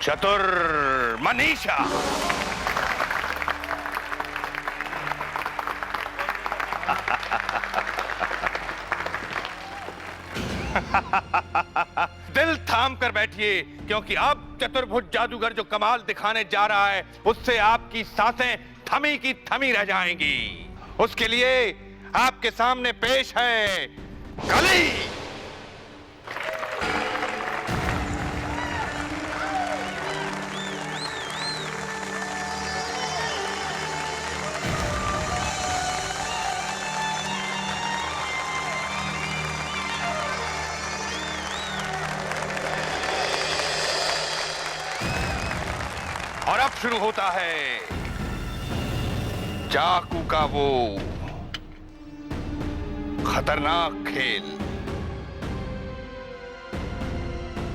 चतुर मनीषा। दिल थाम कर बैठिए, क्योंकि अब चतुर्भुज जादूगर जो कमाल दिखाने जा रहा है उससे आपकी सांसें थमी की थमी रह जाएंगी। उसके लिए आपके सामने पेश है कली। और अब शुरू होता है चाकू का वो खतरनाक खेल,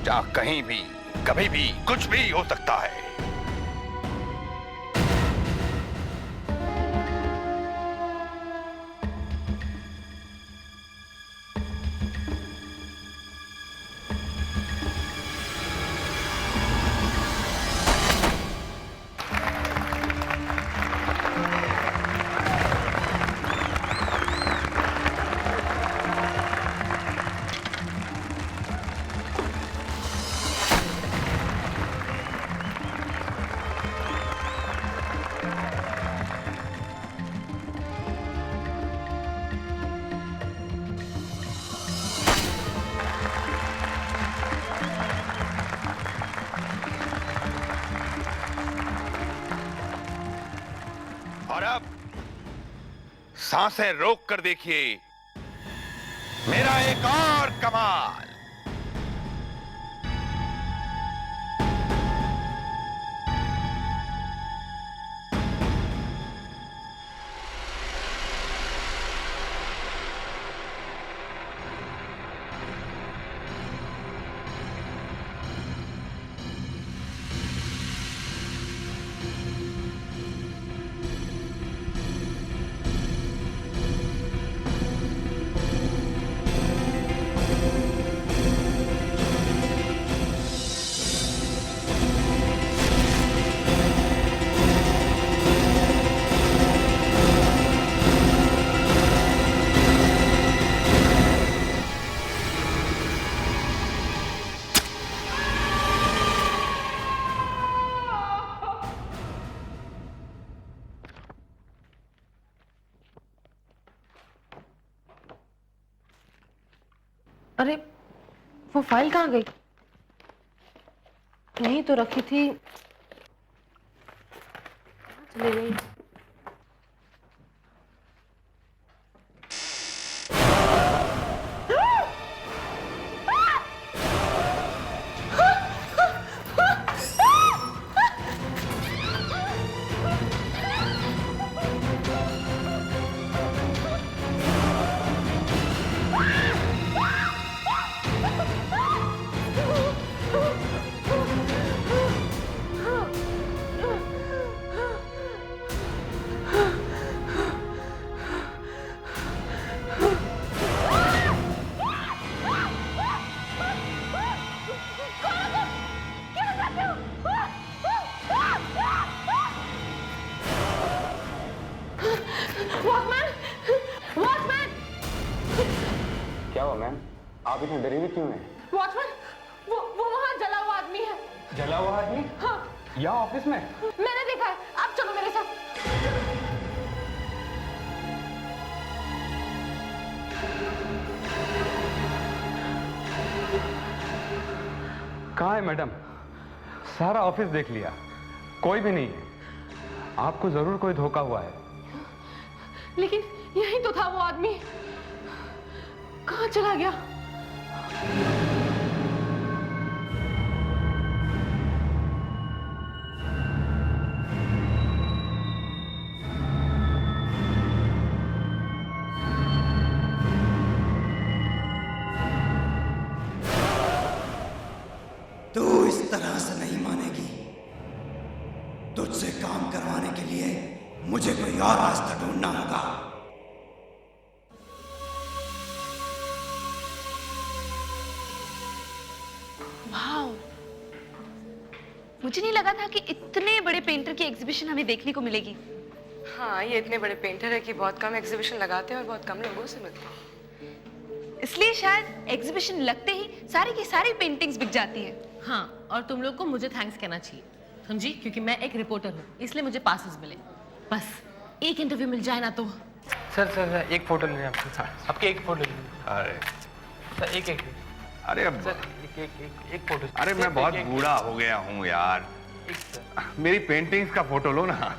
जहां कहीं भी कभी भी कुछ भी हो सकता है। और अब सांसें रोक कर देखिए मेरा एक और कमाल। अरे वो फाइल कहाँ गई? यहीं तो रखी थी, चली गई। क्या हुआ मैम? आप इतने डरी हुई क्यों हैं? वॉचमैन, वो वहाँ जला हुआ आदमी है। जला हुआ आदमी? हाँ। यहाँ ऑफिस में? मैंने देखा है, आप चलो मेरे साथ। कहाँ है मैडम? सारा ऑफिस देख लिया, कोई भी नहीं है। आपको जरूर कोई धोखा हुआ है। लेकिन यही तो था वो आदमी, कहाँ चला गया? तू इस तरह से नहीं मानेगी। तुझसे काम करवाने के लिए मुझे कोई और रास्ता ढूंढना होगा। वाओ, मुझे नहीं लगा था कि इतने बड़े पेंटर की एग्जीबिशन हमें देखने को मिलेगी। हाँ, ये इतने बड़े पेंटर है कि बहुत कम एग्जीबिशन लगाते हैं और बहुत कम लोगों से मिलते हैं। इसलिए शायद एग्जीबिशन लगते ही सारी की सारी पेंटिंग्स बिक जाती है। हाँ, और तुम लोग को मुझे थैंक्स कहना चाहिए, समझी? क्योंकि मैं एक रिपोर्टर हूँ, इसलिए मुझे पासेस मिले। बस एक इंटरव्यू मिल जाए ना तो। सर एक फोटो लेंगे आपके साथ, आपके एक फोटो लेंगे। अरे सर एक अरे अब सर एक फोटो। अरे मैं बहुत बूढ़ा हो गया हूँ यार, मेरी पेंटिंग्स का फोटो लो ना।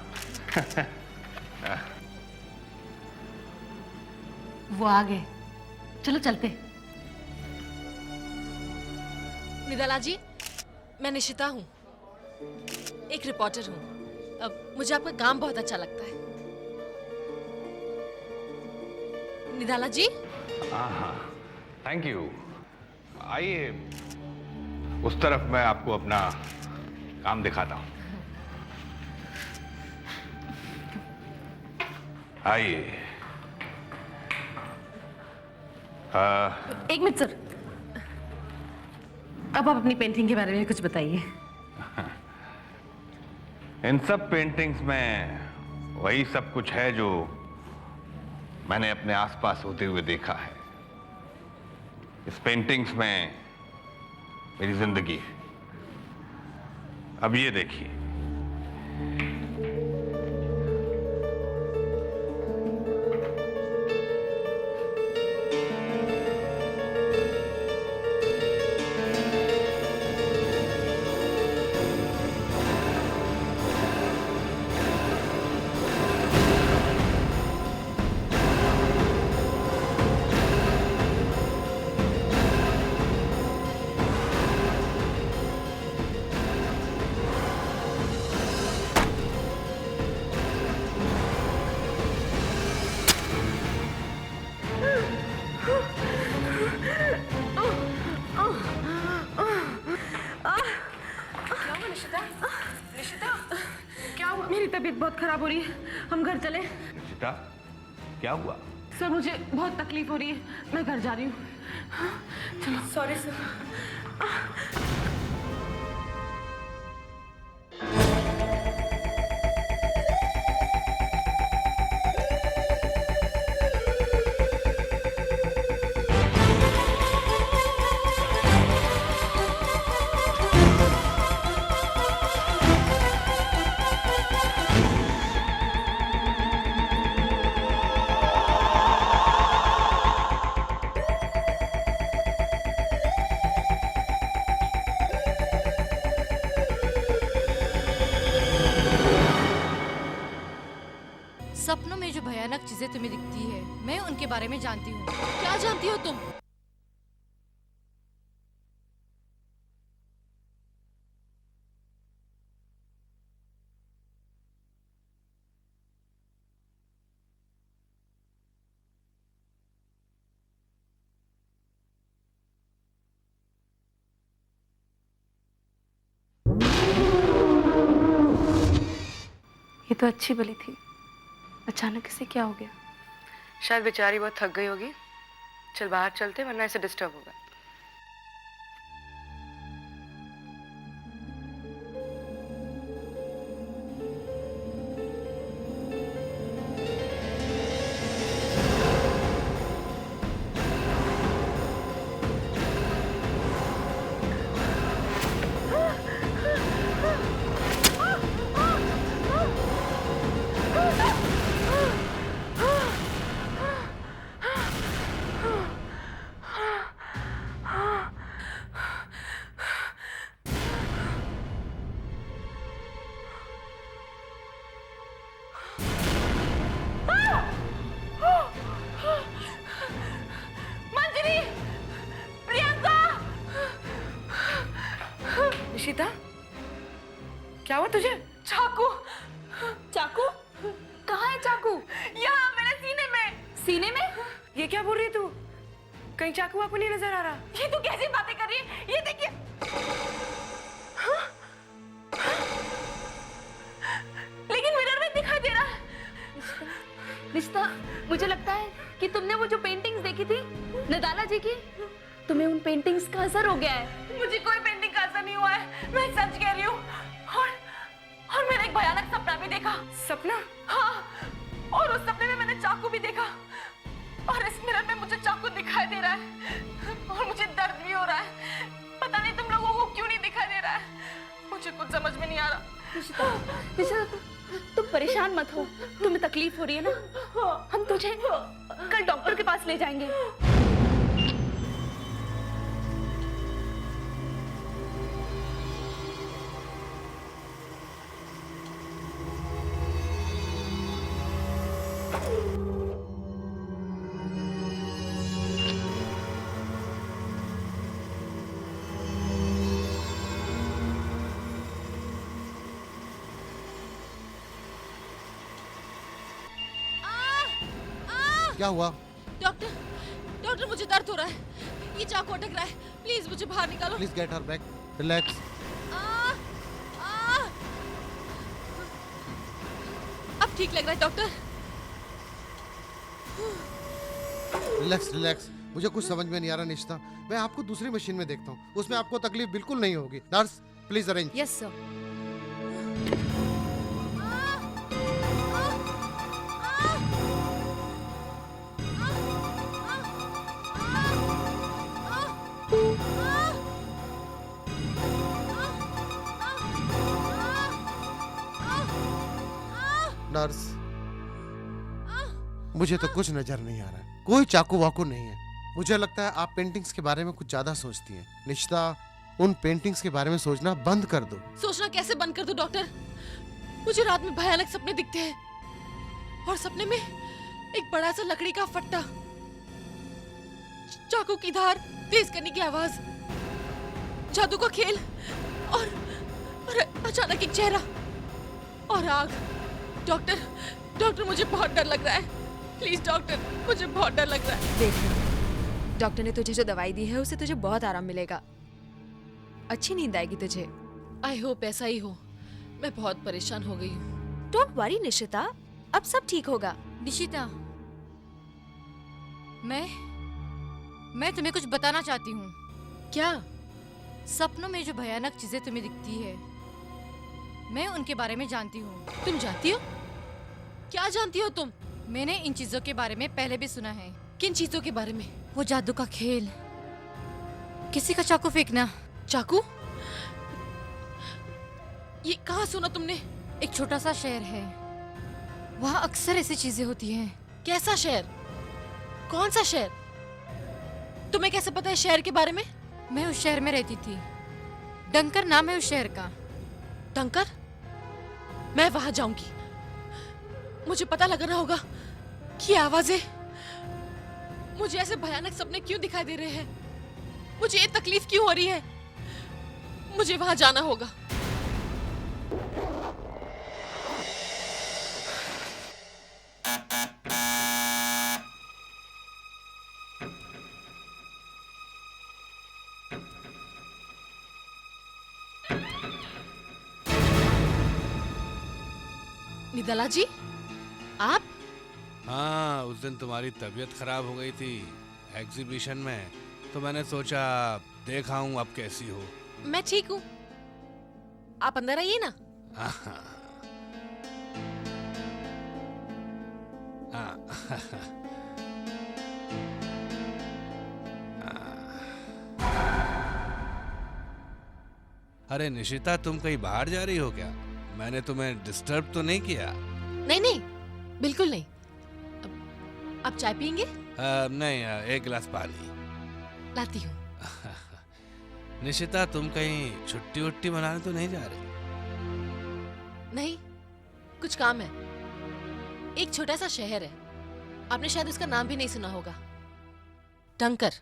वो आ गए, चलो चलते। निदाला जी, मैं निशिता हूँ, एक रिपोर्टर हूँ। अब मुझे आपका काम बहुत अच्छा लगता है। निदाला जी, हाँ, थैंक यू। आइए उस तरफ, मैं आपको अपना काम दिखाता हूँ। आइए। एक मिनट सर, अब आप अपनी पेंटिंग के बारे में कुछ बताइए। इन सब पेंटिंग्स में वही सब कुछ है जो मैंने अपने आसपास होते हुए देखा है। इस पेंटिंग्स में मेरी जिंदगी है। अब ये देखिए, मेरी तबीयत बहुत खराब हो रही है, हम घर चले। निशिता, क्या हुआ? सर मुझे बहुत तकलीफ हो रही है, मैं घर जा रही हूँ। चलो। Sorry sir. सपनों में जो भयानक चीजें तुम्हें दिखती है, मैं उनके बारे में जानती हूँ। क्या जानती हो तुम? ये तो अच्छी भली थी, अचानक इसे क्या हो गया? शायद बेचारी बहुत थक गई होगी। चल बाहर चलते, वरना इसे डिस्टर्ब होगा। निशिता, क्या हुआ तुझे? चाकू। चाकू? कहाँ है चाकू? यहाँ मेरे सीने में। सीने में? ये क्या बोल रही है तू? कहीं चाकू आपको नहीं नजर आ रहा? ये तू कैसी बातें कर रही है? ये देखिए। लेकिन मिरर में दिखाई दे रहा है। रिश्ता, मुझे लगता है कि तुमने वो जो पेंटिंग्स देखी थी नदाला जी की, तुम्हें उन पेंटिंग्स का असर हो गया है। मुझे कोई पेंटिंग का असर नहीं हुआ है, मैं सच कह रही हूँ। देखा। सपना? हाँ, और उस सपने में मैंने चाकू भी देखा और इस मिरर में मुझे चाकू दिखाई दे रहा है और मुझे दर्द भी हो रहा है। पता नहीं तुम लोगों को क्यों नहीं दिखाई दे रहा है, मुझे कुछ समझ में नहीं आ रहा। निशिता, निशिता तुम परेशान मत हो, तुम्हें तकलीफ हो रही है ना, हम तुझे कल डॉक्टर के पास ले जाएंगे। क्या हुआ? डॉक्टर, डॉक्टर मुझे दर्द हो रहा है, ये चाकू अटक रहा है, प्लीज मुझे बाहर निकालो। Please get her back, relax. अब ठीक लग रहा है डॉक्टर? Relax relax. मुझे कुछ समझ में नहीं आ रहा निशिता, मैं आपको दूसरी मशीन में देखता हूँ, उसमें आपको तकलीफ बिल्कुल नहीं होगी। Nurse please arrange. Yes sir. Nurse, मुझे तो कुछ नजर नहीं आ रहा है, कोई चाकू वाकू नहीं है। मुझे लगता है आप पेंटिंग्स के बारे में कुछ ज्यादा सोचती हैं। निशिता, उन पेंटिंग्स के बारे में सोचना बंद कर दो। सोचना कैसे बंद कर दूं डॉक्टर? मुझे रात में भयानक सपने दिखते हैं और सपने में एक बड़ा सा लकड़ी का फट्टा, चाकू की धार, तेज करने की आवाज, जादू का खेल और अचानक एक चेहरा और आग। डॉक्टर, डॉक्टर मुझे बहुत डर लग रहा है, प्लीज डॉक्टर, मुझे बहुत डर लग रहा है। देख, डॉक्टर ने तुझे जो दवाई दी है उससे तुझे बहुत आराम मिलेगा, अच्छी नींद आएगी तुझे। आई होप ऐसा ही हो, मैं बहुत परेशान हो गई हूँ। डोंट वरी निशिता, अब सब ठीक होगा। निशिता, मैं तुम्हें कुछ बताना चाहती हूँ। क्या? सपनों में जो भयानक चीजें तुम्हें दिखती है, मैं उनके बारे में जानती हूँ। तुम जानती हो? क्या जानती हो तुम? मैंने इन चीजों के बारे में पहले भी सुना है। किन चीजों के बारे में? वो जादू का खेल, किसी का चाकू फेंकना। चाकू? ये कहाँ सुना तुमने? एक छोटा सा शहर है, वहाँ अक्सर ऐसी चीजें होती हैं। कैसा शहर? कौन सा शहर? तुम्हें कैसे पता है शहर के बारे में? मैं उस शहर में रहती थी, डंकर नाम है उस शहर का। डंकर? मैं वहां जाऊंगी, मुझे पता लगाना होगा कि आवाजें, मुझे ऐसे भयानक सपने क्यों दिखाई दे रहे हैं, मुझे ये तकलीफ क्यों हो रही है। मुझे वहां जाना होगा। निदाला जी, आप? हाँ, उस दिन तुम्हारी तबीयत खराब हो गई थी एग्जीबिशन में, तो मैंने सोचा देखा हूँ अब कैसी हो। मैं ठीक हूँ, आप अंदर आइए ना। अरे निशिता, तुम कहीं बाहर जा रही हो क्या? मैंने तुम्हें डिस्टर्ब तो नहीं किया? नहीं नहीं, बिल्कुल नहीं। आप चाय पियेंगे? नहीं, एक गिलास पानी लाती हूँ। निशिता, तुम कहीं छुट्टी उट्टी मनाने तो नहीं जा रही? नहीं, कुछ काम है। एक छोटा सा शहर है, आपने शायद उसका नाम भी नहीं सुना होगा, डंकर।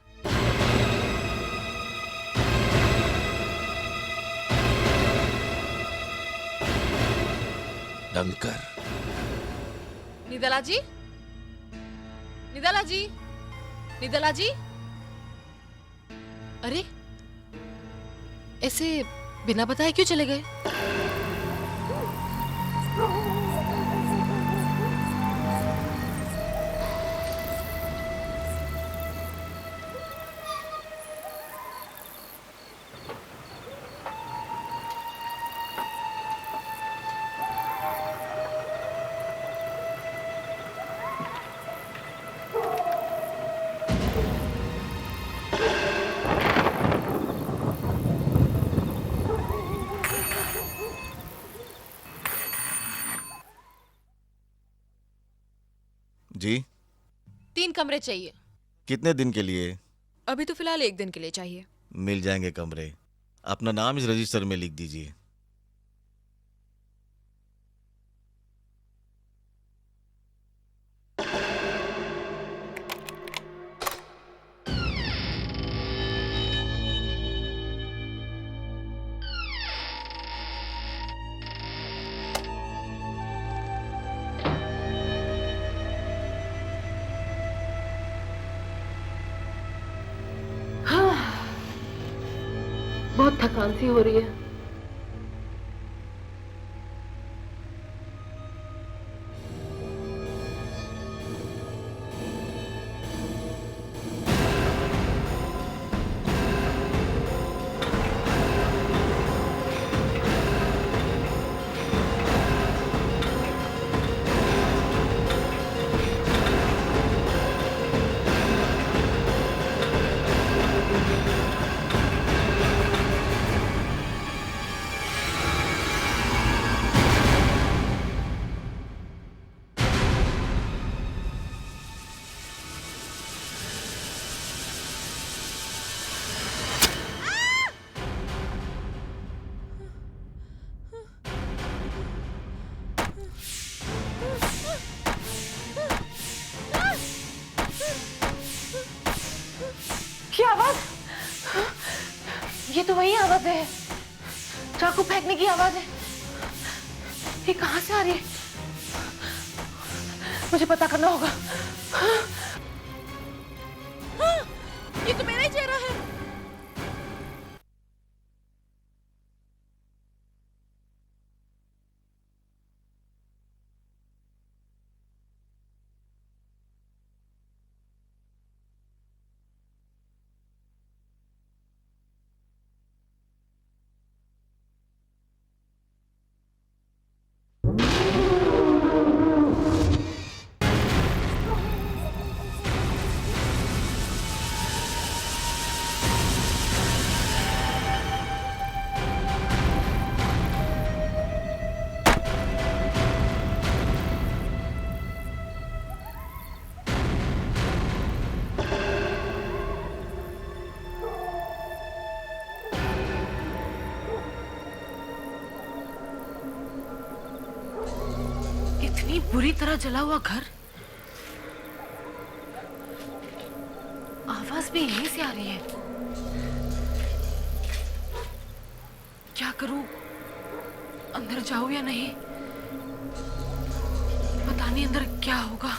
डंकर? निदाला जी, निदाला जी, निदाला जी। अरे, ऐसे बिना बताए क्यों चले गए? जी 3 कमरे चाहिए। कितने दिन के लिए? अभी तो फिलहाल 1 दिन के लिए चाहिए। मिल जाएंगे कमरे। अपना नाम इस रजिस्टर में लिख दीजिए। बहुत थकान सी हो रही है। क्या आवाज? ये तो वही आवाज है, चाकू फेंकने की आवाज है। ये कहां से आ रही है? मुझे पता करना होगा। ये तो मेरा ही चेहरा है। इतनी बुरी तरह जला हुआ घर, आवाज भी यहीं से आ रही है। क्या करूं? अंदर जाऊं या नहीं? पता नहीं अंदर क्या होगा।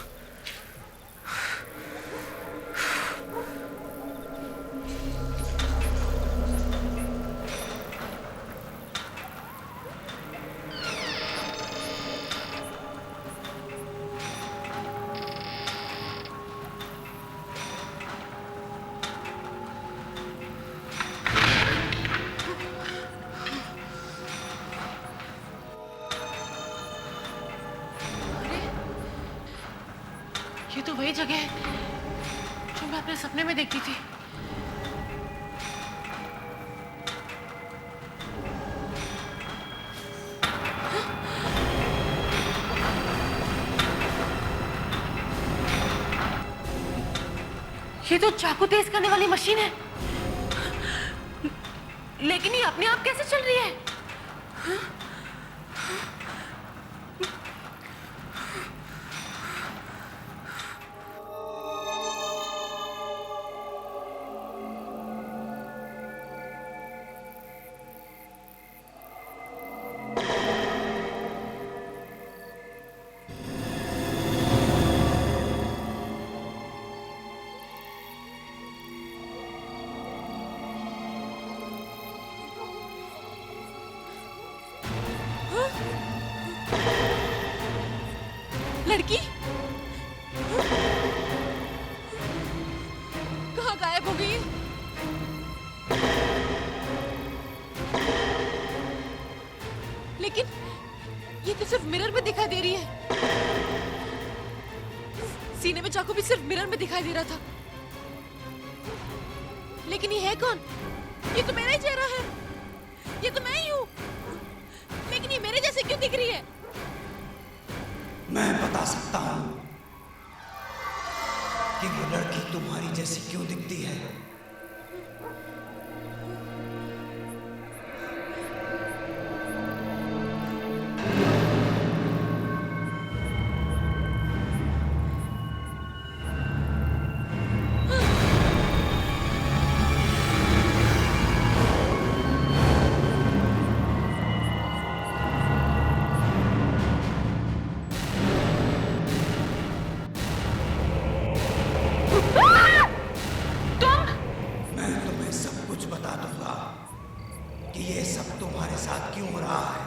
ये तो वही जगह है जो मैं अपने सपने में देखती थी। ये तो चाकू तेज करने वाली मशीन है, लेकिन ये अपने आप कैसे चल रही है? लड़की कहाँ गायब हो गई? लेकिन ये तो सिर्फ मिरर में दिखाई दे रही है। सीने में चाकू भी सिर्फ मिरर में दिखाई दे रहा था। लेकिन ये है कौन? ये तो मेरा ही चेहरा है। ये तो मैं ही हूँ। लेकिन ये मेरे जैसे क्यों दिख रही है? मैं बता सकता हूं। जैसी क्यों दिखती है? मैं तुम्हें सब कुछ बता दूंगा कि ये सब तुम्हारे साथ क्यों हो रहा है,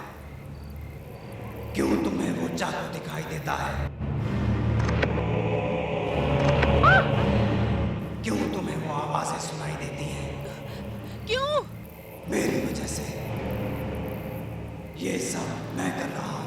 क्यों तुम्हें वो चाकू दिखाई देता है, क्यों तुम्हें वो आवाजें सुनाई देती हैं। क्यों? मेरी वजह से ये सब मैं कर रहा हूं।